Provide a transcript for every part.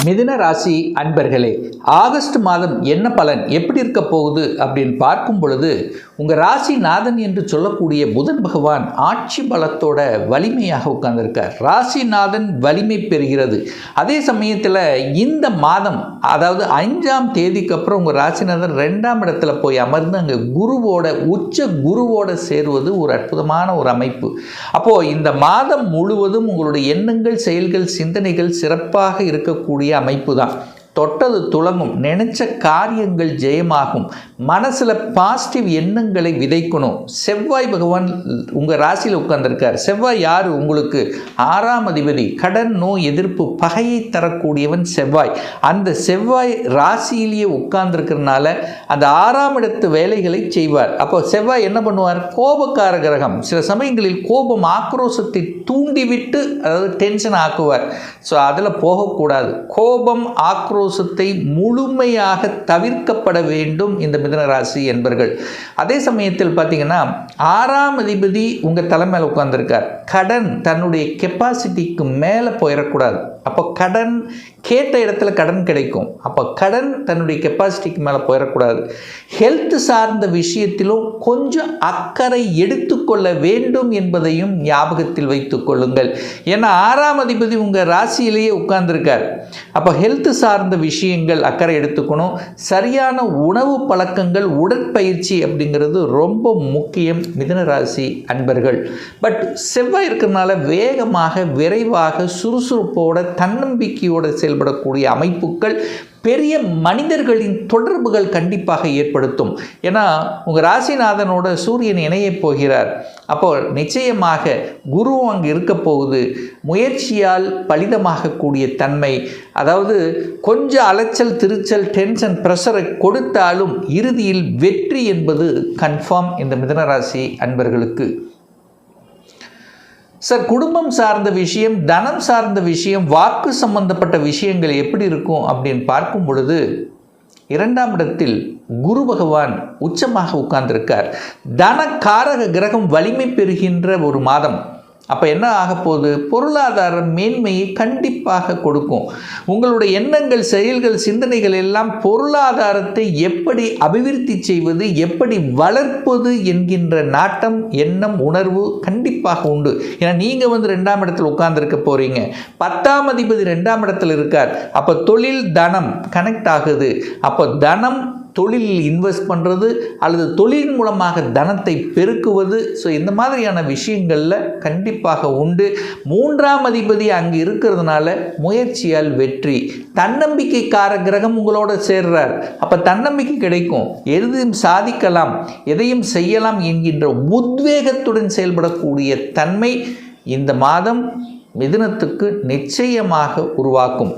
மிதுன ராசி அன்பர்களே, ஆகஸ்ட் மாதம் என்ன பலன் எப்படி இருக்க போகுது அப்படின்னு பார்க்கும் பொழுது, உங்கள் ராசிநாதன் என்று சொல்லக்கூடிய புதன் பகவான் ஆட்சி பலத்தோட வலிமையாக உட்கார்ந்திருக்கார். ராசிநாதன் வலிமை பெறுகிறது. அதே சமயத்தில் இந்த மாதம், அதாவது 5ஆம் தேதிக்கு அப்புறம் உங்கள் ராசிநாதன் 2ஆம் இடத்துல போய் அமர்ந்து அங்கே குருவோட உச்ச குருவோட சேருவது ஒரு அற்புதமான ஒரு அமைப்பு. அப்போது இந்த மாதம் முழுவதும் உங்களுடைய எண்ணங்கள், செயல்கள், சிந்தனைகள் சிறப்பாக இருக்கக்கூடிய அமைப்பு தான். தொட்டது துளங்கும், நினைச்ச காரியங்கள் ஜெயமாகும், மனசில் பாசிட்டிவ் எண்ணங்களை விதைக்கணும். செவ்வாய் பகவான் உங்கள் ராசியில் உட்கார்ந்துருக்கார். செவ்வாய் யார்? உங்களுக்கு 6ஆம் அதிபதி, கடன், நோய், எதிர்ப்பு, பகையை தரக்கூடியவன் செவ்வாய். அந்த செவ்வாய் ராசியிலேயே உட்கார்ந்துருக்கிறதுனால அந்த 6ஆம் இடத்து வேலைகளை செய்வார். அப்போ செவ்வாய் என்ன பண்ணுவார்? கோபக்கார கிரகம். சில சமயங்களில் கோபம், ஆக்ரோஷத்தை தூண்டிவிட்டு, அதாவது டென்ஷன் ஆக்குவார். ஸோ அதில் போகக்கூடாது. கோபம், ஆக்ரோஷத்தை முழுமையாக தவிர்க்கப்பட வேண்டும் இந்த மிதுன ராசி என்பர்கள். அதே சமயத்தில் பார்த்தீங்கன்னா 6ஆம் அதிபதி உங்கள் தலைமையில் உட்கார்ந்துருக்கார். கடன் தன்னுடைய கெப்பாசிட்டிக்கு மேலே போயிடக்கூடாது. அப்போ கடன் கேட்ட இடத்துல கடன் கிடைக்கும். அப்போ கடன் தன்னுடைய கெப்பாசிட்டிக்கு மேலே போயிடக்கூடாது. ஹெல்த் சார்ந்த விஷயத்திலும் கொஞ்சம் அக்கறை எடுத்துக்கொள்ள வேண்டும் என்பதையும் ஞாபகத்தில் வைத்துக் கொள்ளுங்கள். ஏன்னா 6ஆம் அதிபதி உங்கள் ராசியிலேயே உட்கார்ந்துருக்கார். அப்போ ஹெல்த் சார்ந்த விஷயங்கள் அக்கறை எடுத்துக்கணும். சரியான உணவு பழக்கங்கள், உடற்பயிற்சி அப்படிங்கிறது ரொம்ப முக்கியம் மிதுன ராசி அன்பர்கள். பட் செவ்வாய் இருக்கிறதுனால வேகமாக, விரைவாக, சுறுசுறுப்போட, தன்னம்பிக்கையோடு செயல்படக்கூடிய அமைப்புகள், பெரிய மனிதர்களின் தொடர்புகள் கண்டிப்பாக ஏற்படுத்தும். ஏன்னா உங்கள் ராசிநாதனோட சூரியன் இணையப் போகிறார். அப்போ நிச்சயமாக குரு அங்கே இருக்க போகுது. முயற்சியால் பலிதமாகக்கூடிய தன்மை, அதாவது கொஞ்சம் அலைச்சல், திருச்சல், டென்ஷன், ப்ரெஷரை கொடுத்தாலும் இறுதியில் வெற்றி என்பது கன்ஃபார்ம் இந்த மிதுனராசி அன்பர்களுக்கு. சார், குடும்பம் சார்ந்த விஷயம், தனம் சார்ந்த விஷயம், வாக்கு சம்பந்தப்பட்ட விஷயங்கள் எப்படி இருக்கும் அப்படின்னு பார்க்கும் பொழுது 2ஆம் இடத்தில் குரு பகவான் உச்சமாக உட்கார்ந்திருக்கார். தனக்காரக கிரகம் வலிமை பெறுகின்ற ஒரு மாதம். அப்போ என்ன ஆக போகுது? பொருளாதார மேன்மையை கண்டிப்பாக கொடுக்கும். உங்களுடைய எண்ணங்கள், செயல்கள், சிந்தனைகள் எல்லாம் பொருளாதாரத்தை எப்படி அபிவிருத்தி செய்வது, எப்படி வளர்ப்பது என்கின்ற நாட்டம், எண்ணம், உணர்வு கண்டிப்பாக உண்டு. ஏன்னா நீங்கள் 2ஆம் இடத்தில் உட்கார்ந்துருக்க போகிறீங்க. 10ஆம் அதிபதி 2ஆம் இடத்தில் இருக்கார். அப்போ தொழில், தனம் கனெக்ட் ஆகுது. அப்போ தனம், தொழிலில் இன்வெஸ்ட் பண்ணுறது அல்லது தொழில் மூலமாக தனத்தை பெருக்குவது, ஸோ இந்த மாதிரியான விஷயங்களில் கண்டிப்பாக உண்டு. 3ஆம் அதிபதி அங்கே இருக்கிறதுனால முயற்சியால் வெற்றி. தன்னம்பிக்கைக்கார கிரகம் உங்களோட சேர்றார். அப்போ தன்னம்பிக்கை கிடைக்கும். எதையும் சாதிக்கலாம், எதையும் செய்யலாம் என்கின்ற உத்வேகத்துடன் செயல்படக்கூடிய தன்மை இந்த மாதம் மிதுனத்துக்கு நிச்சயமாக உருவாக்கும்.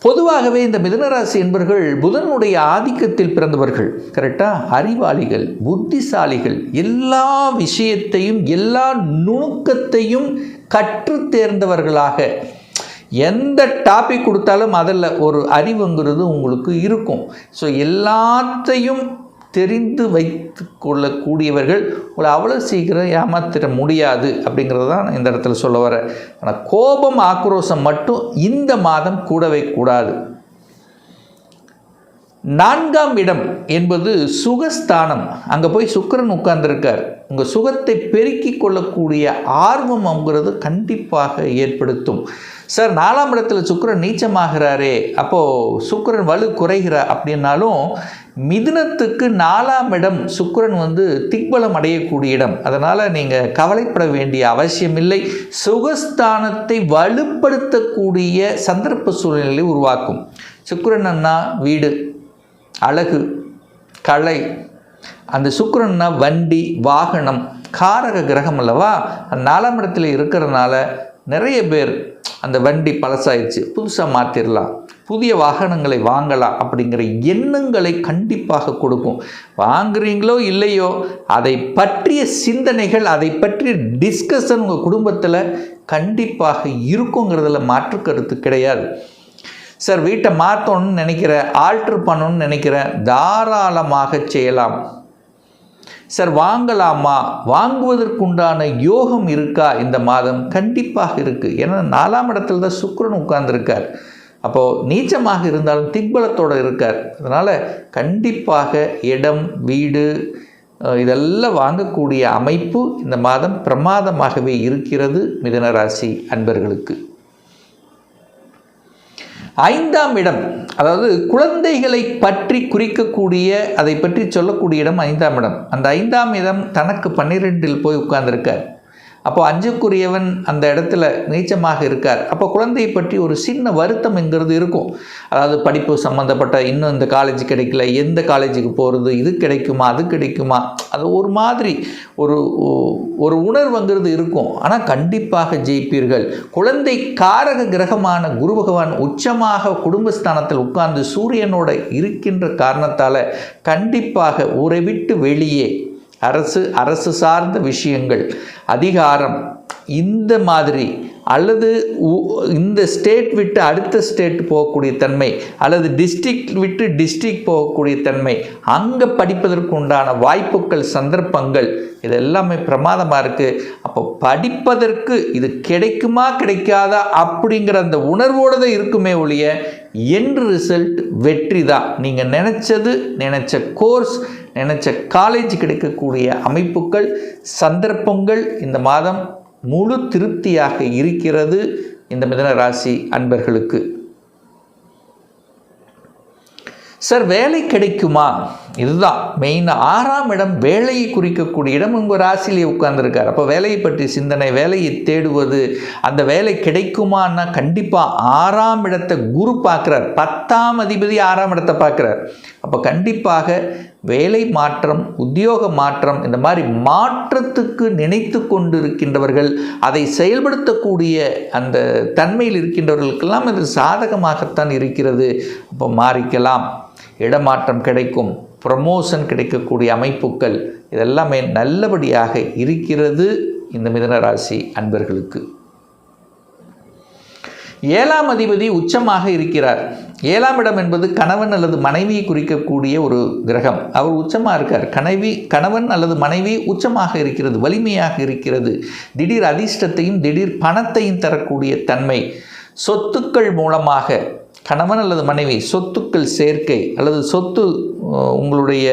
பொதுவாகவே இந்த மிதுனராசி என்பவர்கள் புதனுடைய ஆதிக்கத்தில் பிறந்தவர்கள். கரெக்டாக? அறிவாளிகள், புத்திசாலிகள், எல்லா விஷயத்தையும், எல்லா நுணுக்கத்தையும் கற்று தேர்ந்தவர்களாக, எந்த டாபிக் கொடுத்தாலும் அதில் ஒரு அறிவுங்கிறது உங்களுக்கு இருக்கும். ஸோ எல்லாத்தையும் தெரிந்து வைத்து கொள்ளக்கூடியவர்கள். உங்களை அவ்வளோ சீக்கிரம் ஏமாத்திட முடியாது அப்படிங்கிறது தான் இந்த இடத்துல சொல்ல வர. ஆனால் கோபம், ஆக்ரோஷம் மட்டும் இந்த மாதம் கூடவே கூடாது. 4ஆம் இடம் என்பது சுகஸ்தானம். அங்கே போய் சுக்கிரன் உட்கார்ந்துருக்கார். உங்கள் சுகத்தை பெருக்கி கொள்ளக்கூடிய ஆர்வம்ங்கிறது கண்டிப்பாக ஏற்படுத்தும். சார், 4ஆம் இடத்துல சுக்கிரன் நீச்சமாகிறாரே, அப்போது சுக்கிரன் வலு குறைகிறார் அப்படின்னாலும் மிதுனத்துக்கு 4ஆம் இடம் சுக்கிரன் திக்பலம் அடையக்கூடிய இடம். அதனால் நீங்கள் கவலைப்பட வேண்டிய அவசியமில்லை. சுகஸ்தானத்தை வலுப்படுத்தக்கூடிய சந்தர்ப்ப சூழ்நிலையை உருவாக்கும். சுக்கிரன்னா வீடு, அழகு, கலை. அந்த சுக்கிரன்னா வண்டி, வாகனம், காரக கிரகம் அல்லவா? அந்த 4ஆம் இடத்துல இருக்கிறதுனால நிறைய பேர் அந்த வண்டி பழசாயிடுச்சு, புதுசாக மாற்றிடலாம், புதிய வாகனங்களை வாங்கலாம் அப்படிங்கிற எண்ணங்களை கண்டிப்பாக கொடுக்கும். வாங்குறீங்களோ இல்லையோ, அதை பற்றிய சிந்தனைகள், அதை பற்றிய டிஸ்கஷன் உங்கள் குடும்பத்தில் கண்டிப்பாக இருக்குங்கிறதுல மாற்று கருத்து கிடையாது. சார், வீட்டை மாற்றணும்னு நினைக்கிறேன், ஆல்ட்ரு பண்ணணும்னு நினைக்கிறேன், தாராளமாக செய்யலாம். சார் வாங்கலாமா, வாங்குவதற்குண்டான யோகம் இருக்கா இந்த மாதம்? கண்டிப்பாக இருக்குது. ஏன்னா 4ஆம் இடத்துல தான் சுக்கிரன் உட்கார்ந்துருக்கார். அப்போது நீச்சமாக இருந்தாலும் திக்பலத்தோடு இருக்கார். அதனால் கண்டிப்பாக இடம், வீடு இதெல்லாம் வாங்கக்கூடிய அமைப்பு இந்த மாதம் பிரமாதமாகவே இருக்கிறது மிதுன ராசி அன்பர்களுக்கு. 5ஆம் இடம், அதாவது குழந்தைகளை பற்றி குறிக்கக்கூடிய, அதை பற்றி சொல்லக்கூடிய இடம் 5ஆம் இடம். அந்த 5ஆம் இடம் தனக்கு 12இல் போய் உட்கார்ந்துருக்கார். அப்போ 5க்குரியவன் அந்த இடத்துல நீச்சமாக இருக்கார். அப்போ குழந்தையை பற்றி ஒரு சின்ன வருத்தம் என்கிறது இருக்கும். அதாவது படிப்பு சம்மந்தப்பட்ட, இன்னும் இந்த காலேஜ் கிடைக்கல, எந்த காலேஜுக்கு போகிறது, இது கிடைக்குமா அது கிடைக்குமா, அது ஒரு மாதிரி ஒரு உணர்வுங்கிறது இருக்கும். ஆனால் கண்டிப்பாக ஜெயிப்பீர்கள். குழந்தை காரக கிரகமான குரு பகவான் உச்சமாக குடும்பஸ்தானத்தில் உட்கார்ந்து சூரியனோட இருக்கின்ற காரணத்தால் கண்டிப்பாக ஊரை விட்டு வெளியே அரசு சார்ந்த விஷயங்கள், அதிகாரம், இந்த மாதிரி, அல்லது இந்த ஸ்டேட் விட்டு அடுத்த ஸ்டேட் போகக்கூடிய தன்மை, அல்லது டிஸ்ட்ரிக்ட் விட்டு டிஸ்ட்ரிக்ட் போகக்கூடிய தன்மை, அங்கே படிப்பதற்கு உண்டான வாய்ப்புகள், சந்தர்ப்பங்கள், இது எல்லாமே பிரமாதமாக இருக்குது. அப்போ படிப்பதற்கு இது கிடைக்குமா கிடைக்காதா அப்படிங்கிற அந்த உணர்வோடு தான் இருக்குமே ஒழிய எண்ட் ரிசல்ட் வெற்றி தான். நீங்கள் நினச்ச கோர்ஸ், நினச்ச காலேஜ் கிடைக்கக்கூடிய அமைப்புகள், சந்தர்ப்பங்கள் இந்த மாதம் முழு திருப்தியாக இருக்கிறது இந்த மிதுன ராசி அன்பர்களுக்கு. சார் வேலை கிடைக்குமா? இதுதான் மெயின். 6ஆம் இடம் வேலையை குறிக்கக்கூடிய இடம். உங்கள் ராசியிலே உட்கார்ந்துருக்கார். அப்போ வேலையை பற்றி சிந்தனை, வேலையை தேடுவது, அந்த வேலை கிடைக்குமான்னா கண்டிப்பாக 6ஆம் இடத்தை குரு பார்க்குறார். 10ஆம் அதிபதி 6ஆம் இடத்தை பார்க்குறார். அப்போ கண்டிப்பாக வேலை மாற்றம், உத்தியோக மாற்றம், இந்த மாதிரி மாற்றத்துக்கு நினைத்து கொண்டு இருக்கின்றவர்கள், அதை செயல்படுத்தக்கூடிய அந்த தன்மையில் இருக்கின்றவர்களுக்கெல்லாம் இது சாதகமாகத்தான் இருக்கிறது. அப்போ மாறிக்கலாம், இடமாற்றம் கிடைக்கும், ப்ரமோஷன் கிடைக்கக்கூடிய அமைப்புகள், இதெல்லாமே நல்லபடியாக இருக்கிறது இந்த மிதுன ராசி அன்பர்களுக்கு. 7ஆம் அதிபதி உச்சமாக இருக்கிறார். 7ஆம் இடம் என்பது கணவன் அல்லது மனைவியை குறிக்கக்கூடிய ஒரு கிரகம். அவர் உச்சமாக இருக்கார். கணவன் அல்லது மனைவி உச்சமாக இருக்கிறது, வலிமையாக இருக்கிறது. திடீர் அதிர்ஷ்டத்தையும் திடீர் பணத்தையும் தரக்கூடிய தன்மை. சொத்துக்கள் மூலமாக கணவன் அல்லது மனைவி சொத்துக்கள் சேர்க்கை, அல்லது சொத்து உங்களுடைய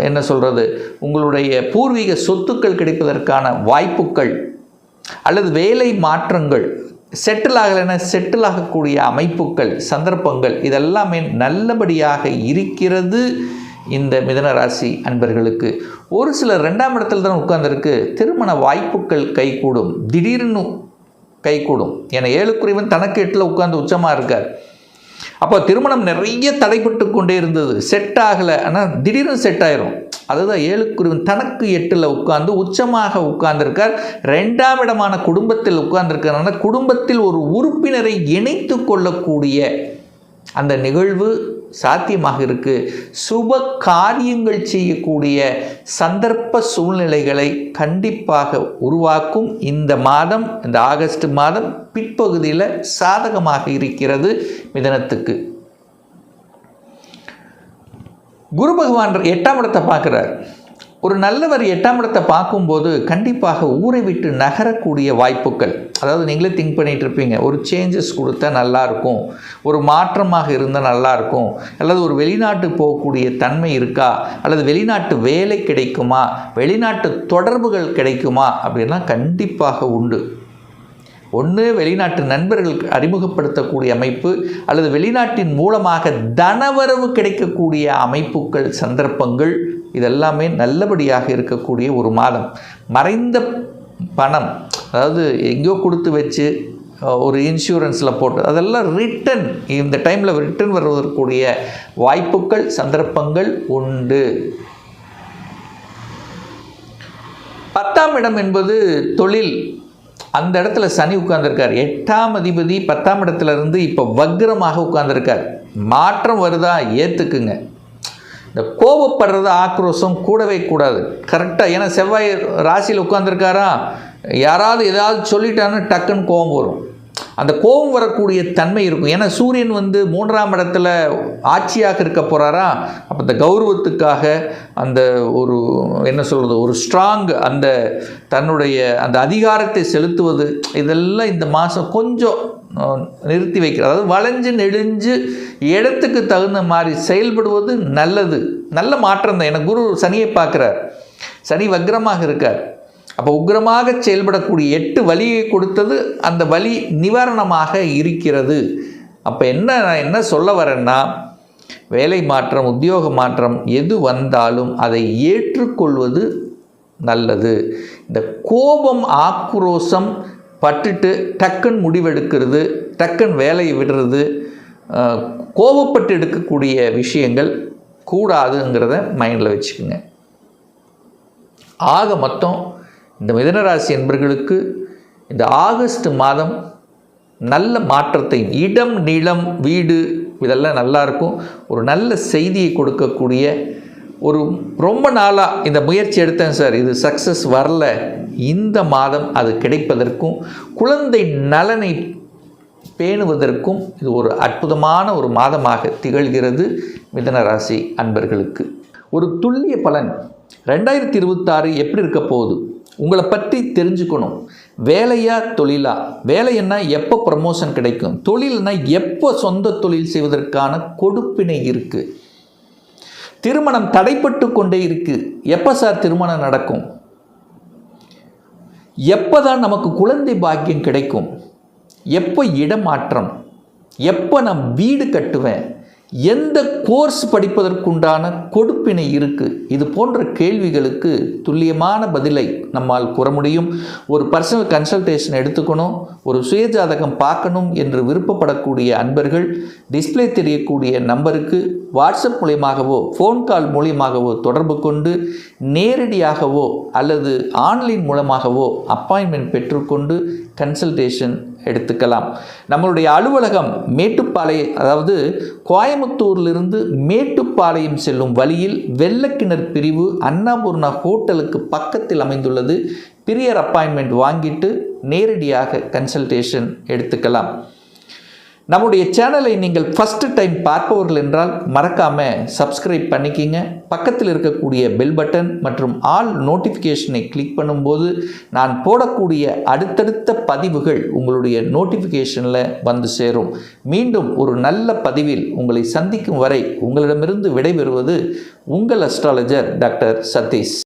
என்ன சொல்கிறது, உங்களுடைய பூர்வீக சொத்துக்கள் கிடைப்பதற்கான வாய்ப்புகள், அல்லது வேலை மாற்றங்கள், செட்டில் ஆகலைன்னா செட்டில் ஆகக்கூடிய அமைப்புகள், சந்தர்ப்பங்கள், இதெல்லாமே நல்லபடியாக இருக்கிறது இந்த மிதுன ராசி அன்பர்களுக்கு. ஒரு சிலர் 2ஆம் இடத்துல தான் உட்கார்ந்துருக்கு. திருமண வாய்ப்புகள் கைகூடும், திடீர்னு கைகூடும். ஏன்னா 7க்குரியவன் தனக்கு 8ல் உட்கார்ந்து உச்சமாக இருக்கார். அப்போ திருமணம் நிறைய தடைப்பட்டு கொண்டே இருந்தது, செட் ஆகலை. ஆனால் திடீர்னு செட் ஆயிரும். அதுதான் 7க்குரியவன் தனக்கு 8ல் உட்கார்ந்து உச்சமாக உட்கார்ந்துருக்கார். 2ஆம் இடமான குடும்பத்தில் உட்கார்ந்துருக்கிறதுனால குடும்பத்தில் ஒரு உறுப்பினரை இணைத்து கொள்ளக்கூடிய அந்த நிகழ்வு சாத்தியமாக இருக்குது. சுப காரியங்கள் செய்யக்கூடிய சந்தர்ப்ப சூழ்நிலைகளை கண்டிப்பாக உருவாக்கும் இந்த மாதம், இந்த ஆகஸ்ட் மாதம் பிற்பகுதியில் சாதகமாக இருக்கிறது மிதுனத்துக்கு. குரு பகவான் 8ஆம் இடத்தை பார்க்குறார். ஒரு நல்லவர் 8ஆம் இடத்தை பார்க்கும்போது கண்டிப்பாக ஊரை விட்டு நகரக்கூடிய வாய்ப்புகள், அதாவது நீங்களே திங்க் பண்ணிகிட்டு இருப்பீங்க, ஒரு சேஞ்சஸ் கொடுத்தா நல்லாயிருக்கும், ஒரு மாற்றமாக இருந்தால் நல்லாயிருக்கும், அல்லது ஒரு வெளிநாட்டு போகக்கூடிய தன்மை இருக்கா, அல்லது வெளிநாட்டு வேலை கிடைக்குமா, வெளிநாட்டு தொடர்புகள் கிடைக்குமா அப்படின்னா கண்டிப்பாக உண்டு. ஒன்று வெளிநாட்டு நண்பர்கள் அறிமுகப்படுத்தக்கூடிய அமைப்பு, அல்லது வெளிநாட்டின் மூலமாக தனவரவு கிடைக்கக்கூடிய அமைப்புகள், சந்தர்ப்பங்கள், இதெல்லாமே நல்லபடியாக இருக்கக்கூடிய ஒரு மாதம். மறைந்த பணம், அதாவது எங்கேயோ கொடுத்து வச்சு ஒரு இன்சூரன்ஸில் போட்டு அதெல்லாம் ரிட்டன், இந்த டைமில் ரிட்டன் வருவதற்குரிய வாய்ப்புகள், சந்தர்ப்பங்கள் உண்டு. 10ஆம் இடம் என்பது தொழில். அந்த இடத்துல சனி உட்கார்ந்துருக்கார். 8ஆம் அதிபதி 10ஆம் இடத்துல இருந்து இப்போ வக்ரமாக உட்கார்ந்துருக்கார். மாற்றம் வருதா ஏற்றுக்குங்க. இந்த கோபப்படுறது, ஆக்ரோஷம் கூடவே கூடாது. கரெக்டாக, ஏன்னா செவ்வாய் ராசியில் உட்கார்ந்துருக்காரா, யாராவது ஏதாவது சொல்லிட்டான்னு டக்குன்னு கோபம் வரும். அந்த கோபம் வரக்கூடிய தன்மை இருக்கும். ஏன்னா சூரியன் வந்து 3ஆம் இடத்துல ஆட்சியாக இருக்க போகிறாரா, அப்போ இந்த கௌரவத்துக்காக அந்த ஒரு என்ன சொல்கிறது, ஒரு ஸ்ட்ராங் அந்த தன்னுடைய அந்த அதிகாரத்தை செலுத்துவது, இதெல்லாம் இந்த மாதம் கொஞ்சம் நிறுத்தி வைக்கிறது. அதாவது வளைஞ்சு நெளிஞ்சு இடத்துக்கு தகுந்த மாதிரி செயல்படுவது நல்லது. நல்ல மாற்றம் தான். எனக்கு குரு சனியை பார்க்குறார், சனி வக்ரமாக இருக்கார். அப்போ உக்ரமாக செயல்படக்கூடிய 8 வலியை கொடுத்தது அந்த வலி நிவாரணமாக இருக்கிறது. அப்போ நான் என்ன சொல்ல வரேன்னா, வேலை மாற்றம், உத்தியோக மாற்றம் எது வந்தாலும் அதை ஏற்றுக்கொள்வது நல்லது. இந்த கோபம், ஆக்ரோஷம் பட்டுட்டு டக்குன்னு முடிவெடுக்கிறது, டக்குன்னு வேலையை விடுறது, கோபப்பட்டு எடுக்கக்கூடிய விஷயங்கள் கூடாதுங்கிறத மைண்டில் வச்சுக்கோங்க. ஆக மொத்தம் இந்த மிதுனராசி என்பர்களுக்கு இந்த ஆகஸ்ட் மாதம் நல்ல மாற்றத்தை, இடம், நிலம், வீடு இதெல்லாம் நல்லாயிருக்கும். ஒரு நல்ல செய்தியை கொடுக்கக்கூடிய ஒரு ரொம்ப நாளாக இந்த முயற்சி எடுத்தேன் சார், இது சக்ஸஸ் வரல, இந்த மாதம் அது கிடைப்பதற்கும் குழந்தை நலனை பேணுவதற்கும் இது ஒரு அற்புதமான ஒரு மாதமாக திகழ்கிறது மிதுனராசி அன்பர்களுக்கு. ஒரு துல்லிய பலன் 2026 எப்படி இருக்க போகுது, உங்களை பற்றி தெரிஞ்சுக்கணும். வேலையா தொழிலா? வேலைன்னா எப்போ ப்ரமோஷன் கிடைக்கும், தொழில்னா எப்போ சொந்த தொழில் செய்வதற்கான கொடுப்பினை இருக்குது, திருமணம் தடைப்பட்டு கொண்டே இருக்குது, எப்போ சார் திருமணம் நடக்கும், எப்போ தான் நமக்கு குழந்தை பாக்கியம் கிடைக்கும், எப்போ இடமாற்றம், எப்போ நான் வீடு கட்டுவேன், எந்த கோர்ஸ் படிப்பதற்குண்டான கொடுப்பினை இருக்குது, இது போன்ற கேள்விகளுக்கு துல்லியமான பதிலை நம்மால் கூற முடியும். ஒரு பர்சனல் கன்சல்டேஷன் எடுத்துக்கணும், ஒரு சுயஜாதகம் பார்க்கணும் என்று விருப்பப்படக்கூடிய அன்பர்கள் டிஸ்பிளே தெரியக்கூடிய நம்பருக்கு வாட்ஸ்அப் மூலியமாகவோ ஃபோன் கால் மூலியமாகவோ தொடர்பு கொண்டு நேரடியாகவோ அல்லது ஆன்லைன் மூலமாகவோ அப்பாயின்மெண்ட் பெற்றுக்கொண்டு கன்சல்டேஷன் எடுத்துக்கலாம். நம்மளுடைய அலுவலகம் மேட்டுப்பாளையம், அதாவது கோயம்புத்தூரிலிருந்து மேட்டுப்பாளையம் செல்லும் வழியில் வெள்ளக்கிணர் பிரிவு அன்னபூர்ணா ஹோட்டலுக்கு பக்கத்தில் அமைந்துள்ளது. பிரியர் அப்பாயின்மெண்ட் வாங்கிட்டு நேரடியாக கன்சல்டேஷன் எடுத்துக்கலாம். நம்முடைய சேனலை நீங்கள் ஃபஸ்ட்டு டைம் பார்ப்பவர்கள் என்றால் மறக்காமல் சப்ஸ்கிரைப் பண்ணிக்கிங்க. பக்கத்தில் இருக்கக்கூடிய பெல் பட்டன் மற்றும் ஆல் நோட்டிஃபிகேஷனை கிளிக் பண்ணும்போது நான் போடக்கூடிய அடுத்தடுத்த பதிவுகள் உங்களுடைய நோட்டிஃபிகேஷனில் வந்து சேரும். மீண்டும் ஒரு நல்ல பதிவில் உங்களை சந்திக்கும் வரை உங்களிடமிருந்து விடைபெறுவது உங்கள் அஸ்ட்ராலஜர் டாக்டர் சதீஷ்.